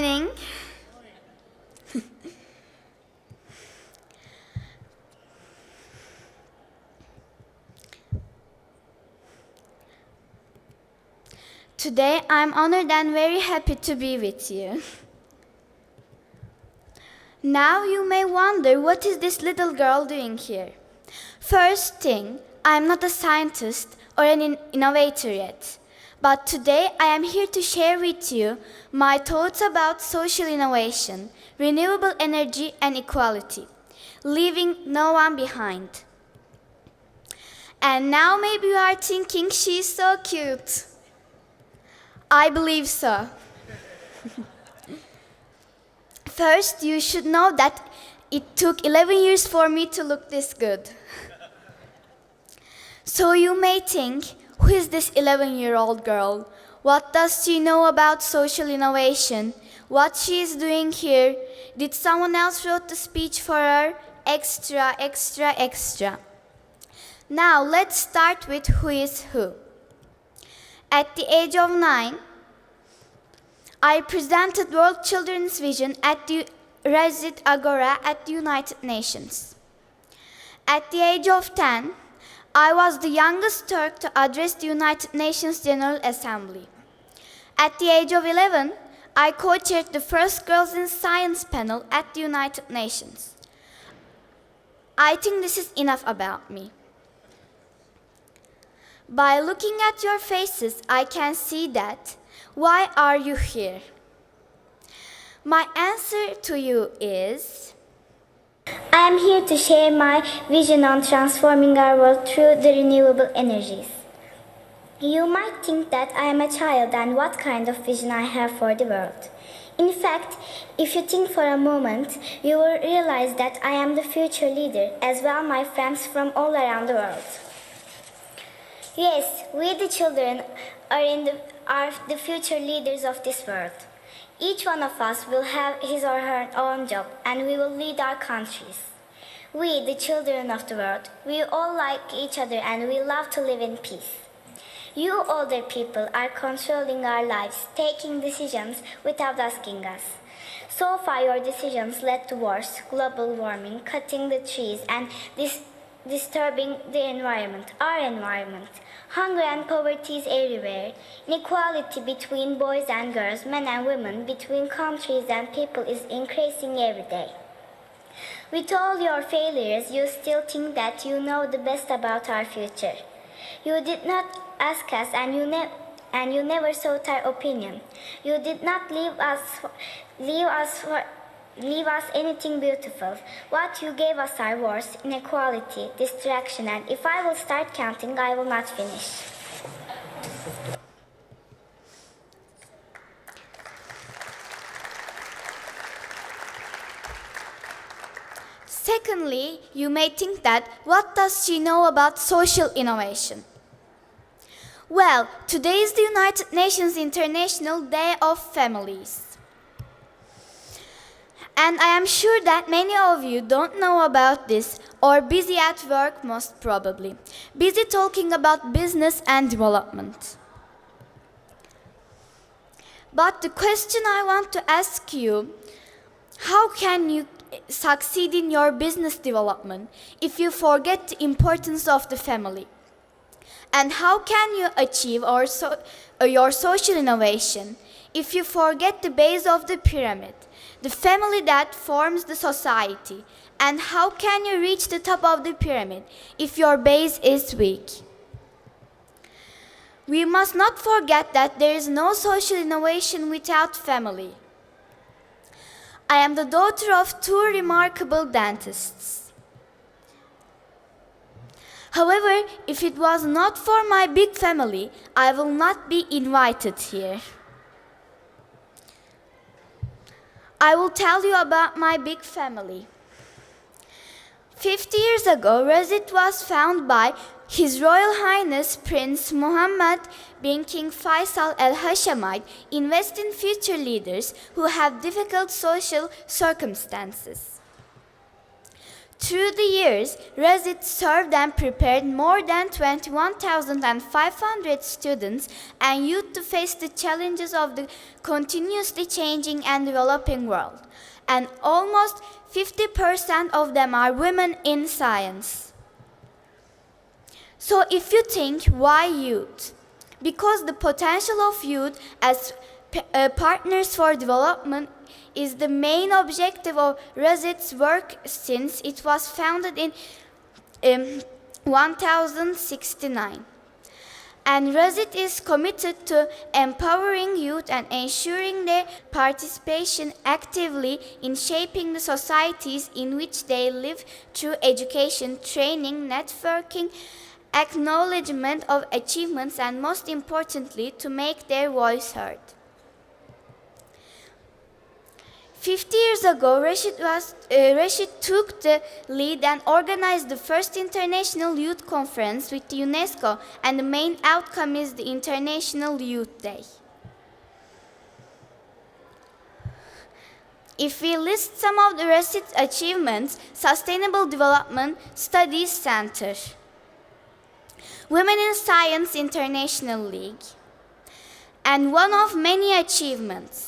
morning. Today, I'm honored and very happy to be with you. Now you may wonder, what is this little girl doing here? First thing, I'm not a scientist or an innovator yet. But today I am here to share with you my thoughts about social innovation, renewable energy and equality, leaving no one behind. And now maybe you are thinking she's so cute. I believe so. First, you should know that it took 11 years for me to look this good. So you may think, who is this 11-year-old girl? What does she know about social innovation? What she is doing here? Did someone else wrote the speech for her? Extra, extra, extra. Now let's start with who is who. At the age of 9, I presented World Children's Vision at the Resit Agora at the United Nations. At the age of 10, I was the youngest Turk to address the United Nations General Assembly. At the age of 11, I co-chaired the first Girls in Science panel at the United Nations. I think this is enough about me. By looking at your faces, I can see that. Why are you here? My answer to you is, I am here to share my vision on transforming our world through the renewable energies. You might think that I am a child and what kind of vision I have for the world. In fact, if you think for a moment, you will realize that I am the future leader, as well my friends from all around the world. Yes, we the children are the future leaders of this world. Each one of us will have his or her own job, and we will lead our countries. We, the children of the world, we all like each other and we love to live in peace. You older people are controlling our lives, taking decisions without asking us. So far your decisions led to wars, global warming, cutting the trees and disturbing the environment, our environment. Hunger and poverty is everywhere. Inequality between boys and girls, men and women, between countries and people is increasing every day. With all your failures, you still think that you know the best about our future. You did not ask us and you never sought our opinion. You did not leave us anything beautiful. What you gave us are wars, inequality, distraction, and if I will start counting, I will not finish. secondly, you may think that, what does she know about social innovation? Well, today is the United Nations International Day of Families. And I am sure that many of you don't know about this or busy at work most probably. Busy talking about business and development. But the question I want to ask you, how can you succeed in your business development if you forget the importance of the family? And how can you achieve your social innovation if you forget the base of the pyramid, the family that forms the society? And how can you reach the top of the pyramid if your base is weak? We must not forget that there is no social innovation without family. I am the daughter of two remarkable dentists. However, if it was not for my big family, I will not be invited here. I will tell you about my big family. 50 years ago, Resit was founded by His Royal Highness Prince Muhammad bin King Faisal Al Hashemite, invest in future leaders who have difficult social circumstances. Through the years, RESIT served and prepared more than 21,500 students and youth to face the challenges of the continuously changing and developing world. And almost 50% of them are women in science. So if you think, why youth? Because the potential of youth as partners for development is the main objective of RESIT's work since it was founded in 1069. And RESIT is committed to empowering youth and ensuring their participation actively in shaping the societies in which they live through education, training, networking, acknowledgement of achievements, and most importantly, to make their voice heard. 50 years ago, Rashid took the lead and organized the first International Youth Conference with the UNESCO, and the main outcome is the International Youth Day. If we list some of the Rashid's achievements, Sustainable Development Studies Center, Women in Science International League, and one of many achievements,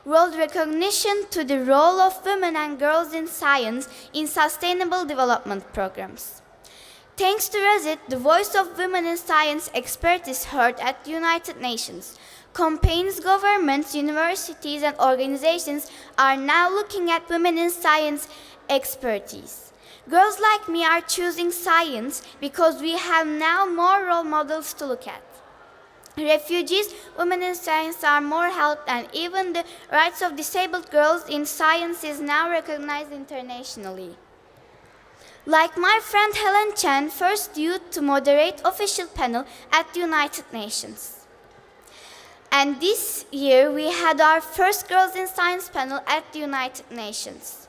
world recognition to the role of women and girls in science in sustainable development programs. Thanks to RESIT, the voice of women in science experts is heard at the United Nations. Campaigns, governments, universities, and organizations are now looking at women in science expertise. Girls like me are choosing science because we have now more role models to look at. Refugees, women in science are more helped, and even the rights of disabled girls in science is now recognized internationally. Like my friend Helen Chan, first youth to moderate official panel at the United Nations. And this year we had our first Girls in Science panel at the United Nations.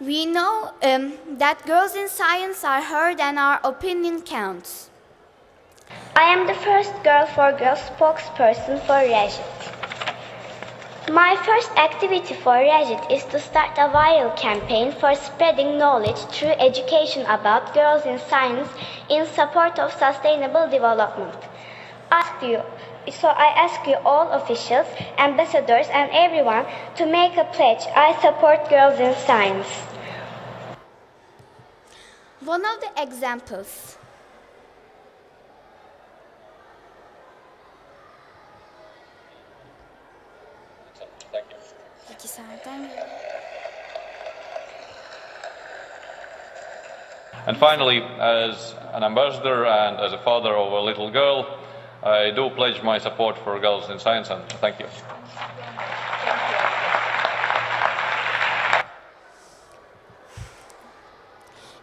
We know that girls in science are heard and our opinion counts. I am the first girl for girls spokesperson for RESIT. My first activity for RESIT is to start a viral campaign for spreading knowledge through education about girls in science in support of sustainable development. I ask you all officials, ambassadors, and everyone to make a pledge. I support girls in science. One of the examples. And finally, as an ambassador and as a father of a little girl, I do pledge my support for girls in science, and thank you.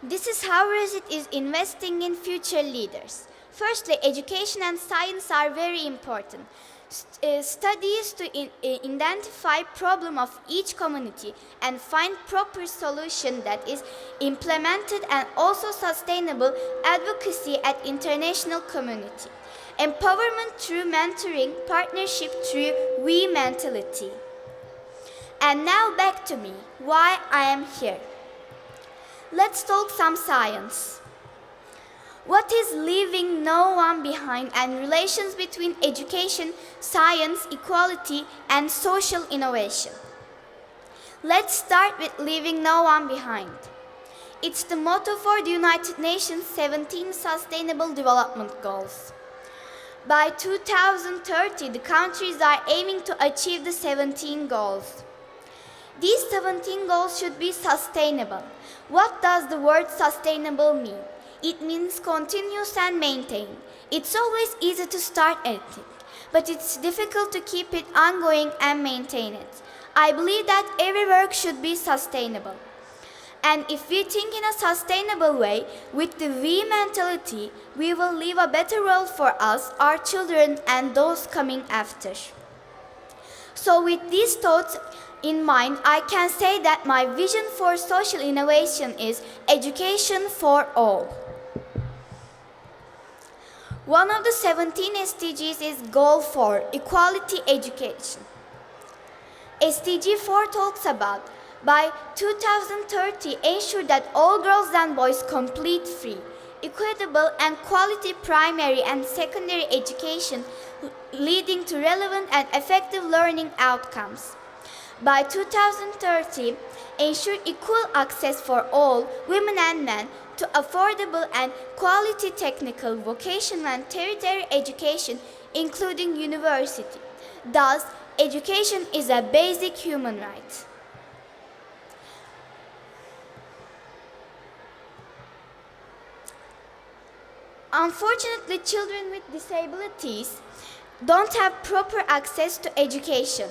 This is how RESIT is investing in future leaders. Firstly, education and science are very important. Studies to identify problem of each community and find proper solution that is implemented, and also sustainable advocacy at international community. Empowerment through mentoring, partnership through we mentality. And now back to me, why I am here. Let's talk some science. What is leaving no one behind, and relations between education, science, equality, and social innovation? Let's start with leaving no one behind. It's the motto for the United Nations 17 Sustainable Development Goals. By 2030, the countries are aiming to achieve the 17 goals. These 17 goals should be sustainable. What does the word sustainable mean? It means continuous and maintain. It's always easy to start anything, but it's difficult to keep it ongoing and maintain it. I believe that every work should be sustainable. And if we think in a sustainable way, with the we mentality, we will leave a better world for us, our children, and those coming after. So with these thoughts in mind, I can say that my vision for social innovation is education for all. One of the 17 SDGs is Goal 4, Equality Education. SDG 4 talks about By 2030, ensure that all girls and boys complete free, equitable and quality primary and secondary education leading to relevant and effective learning outcomes. By 2030, ensure equal access for all, women and men, to affordable and quality technical, vocational and tertiary education, including university. Thus, education is a basic human right. Unfortunately, children with disabilities don't have proper access to education.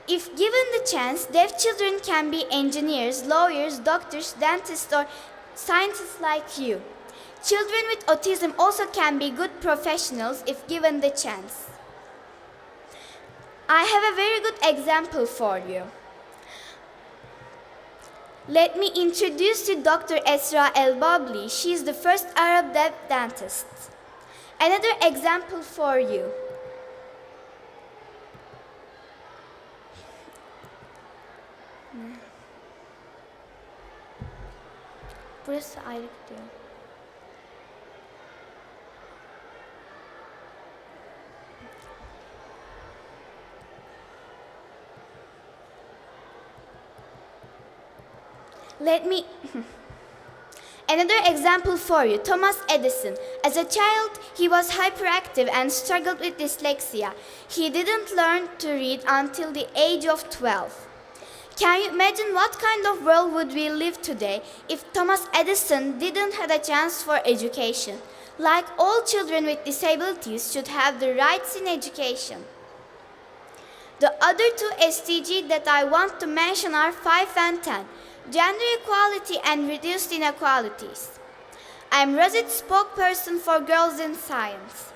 If given the chance, deaf children can be engineers, lawyers, doctors, dentists, or scientists like you. Children with autism also can be good professionals if given the chance. I have a very good example for you. Let me introduce you Dr. Esra El-Babli. She is the first Arab deaf dentist. Another example for you. Burası ayrı gidiyor. Another example for you, Thomas Edison. As a child, he was hyperactive and struggled with dyslexia. He didn't learn to read until the age of 12. Can you imagine what kind of world would we live today if Thomas Edison didn't have a chance for education? Like all children with disabilities should have the rights in education. The other two SDGs that I want to mention are 5 and 10. Gender equality and reduced inequalities. I am Razit, spokesperson for Girls in Science.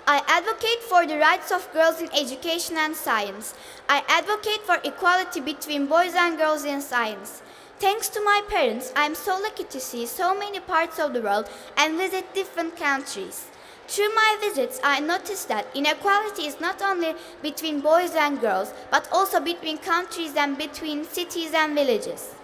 I advocate for the rights of girls in education and science. I advocate for equality between boys and girls in science. Thanks to my parents, I am so lucky to see so many parts of the world and visit different countries. Through my visits, I noticed that inequality is not only between boys and girls, but also between countries and between cities and villages.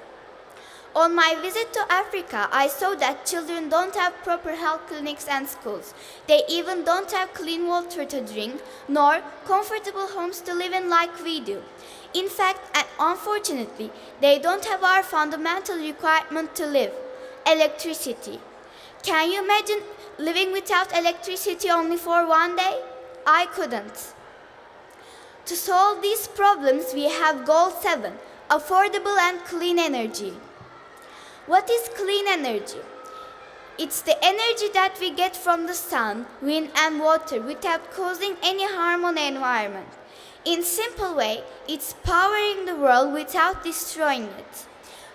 On my visit to Africa, I saw that children don't have proper health clinics and schools. They even don't have clean water to drink, nor comfortable homes to live in like we do. In fact, and unfortunately, they don't have our fundamental requirement to live, electricity. Can you imagine living without electricity only for one day? I couldn't. To solve these problems, we have Goal 7, affordable and clean energy. What is clean energy? It's the energy that we get from the sun, wind and water without causing any harm on the environment. In simple way, it's powering the world without destroying it.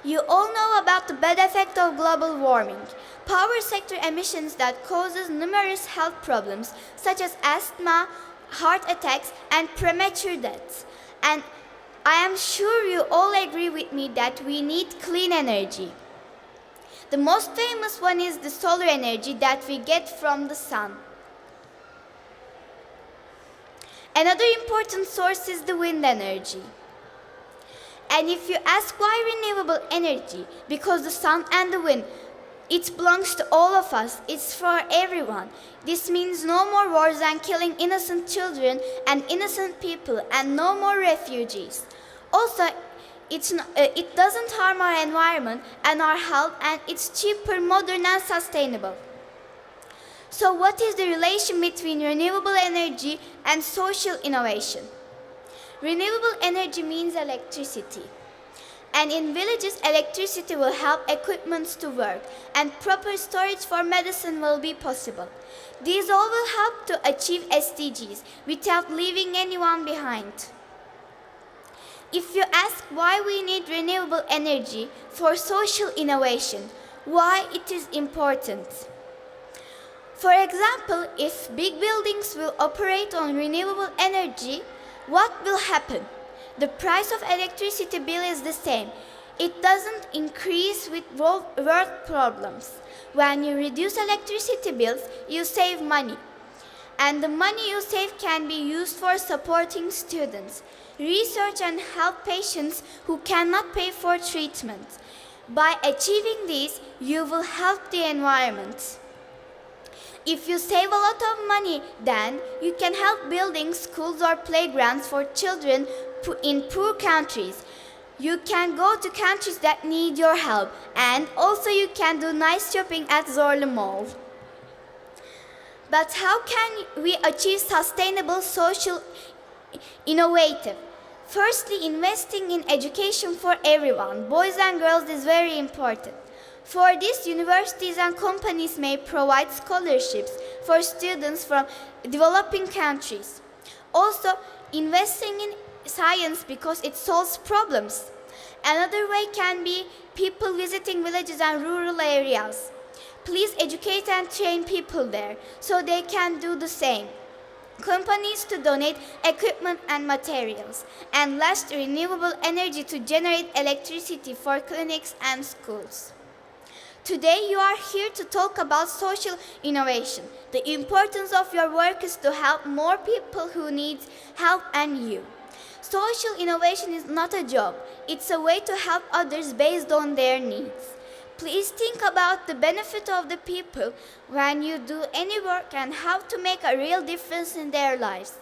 You all know about the bad effect of global warming. Power sector emissions that causes numerous health problems such as asthma, heart attacks and premature deaths. And I am sure you all agree with me that we need clean energy. The most famous one is the solar energy that we get from the sun. Another important source is the wind energy. And if you ask why renewable energy, because the sun and the wind, it belongs to all of us, it's for everyone. This means no more wars and killing innocent children and innocent people and no more refugees. Also, it doesn't harm our environment and our health, and it's cheaper, modern and sustainable. So what is the relation between renewable energy and social innovation? Renewable energy means electricity. And in villages, electricity will help equipments to work, and proper storage for medicine will be possible. These all will help to achieve SDGs without leaving anyone behind. If you ask why we need renewable energy for social innovation, why it is important? For example, if big buildings will operate on renewable energy, what will happen? The price of electricity bill is the same. It doesn't increase with world problems. When you reduce electricity bills, you save money. and the money you save can be used for supporting students, research and help patients who cannot pay for treatment. By achieving these, you will help the environment. If you save a lot of money, then you can help building schools or playgrounds for children in poor countries. You can go to countries that need your help, and also you can do nice shopping at Zorlu Mall. But how can we achieve sustainable social innovative? Firstly, investing in education for everyone, boys and girls, is very important. For this, universities and companies may provide scholarships for students from developing countries. Also, investing in science because it solves problems. Another way can be people visiting villages and rural areas. Please educate and train people there so they can do the same. Companies to donate equipment and materials. And last, renewable energy to generate electricity for clinics and schools. Today you are here to talk about social innovation. The importance of your work is to help more people who need help and you. Social innovation is not a job. It's a way to help others based on their needs. Please think about the benefit of the people when you do any work and how to make a real difference in their lives.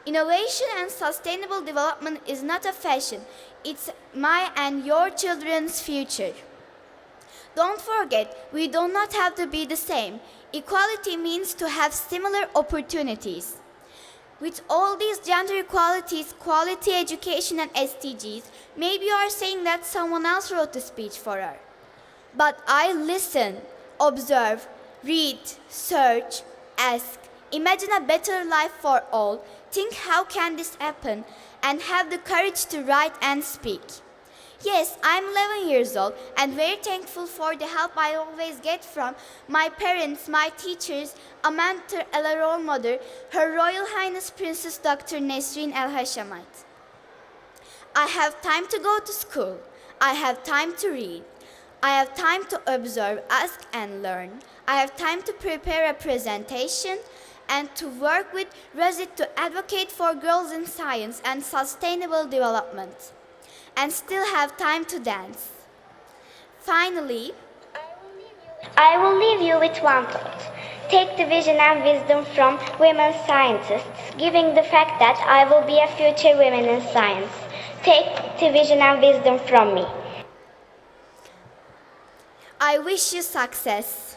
Innovation and sustainable development is not a fashion. It's my and your children's future. Don't forget, we do not have to be the same. Equality means to have similar opportunities. With all these gender equalities, quality education and SDGs, maybe you are saying that someone else wrote the speech for her. But I listen, observe, read, search, ask, imagine a better life for all, think how can this happen, and have the courage to write and speak. Yes, I'm 11 years old and very thankful for the help I always get from my parents, my teachers, a mentor, a role model, Her Royal Highness Princess Dr. Nesrin El Hashamite. I have time to go to school. I have time to read. I have time to observe, ask and learn. I have time to prepare a presentation and to work with Razit to advocate for girls in science and sustainable development. And still have time to dance. Finally, I will leave you with one thought. Take the vision and wisdom from women scientists, giving the fact that I will be a future woman in science. Take the vision and wisdom from me. I wish you success.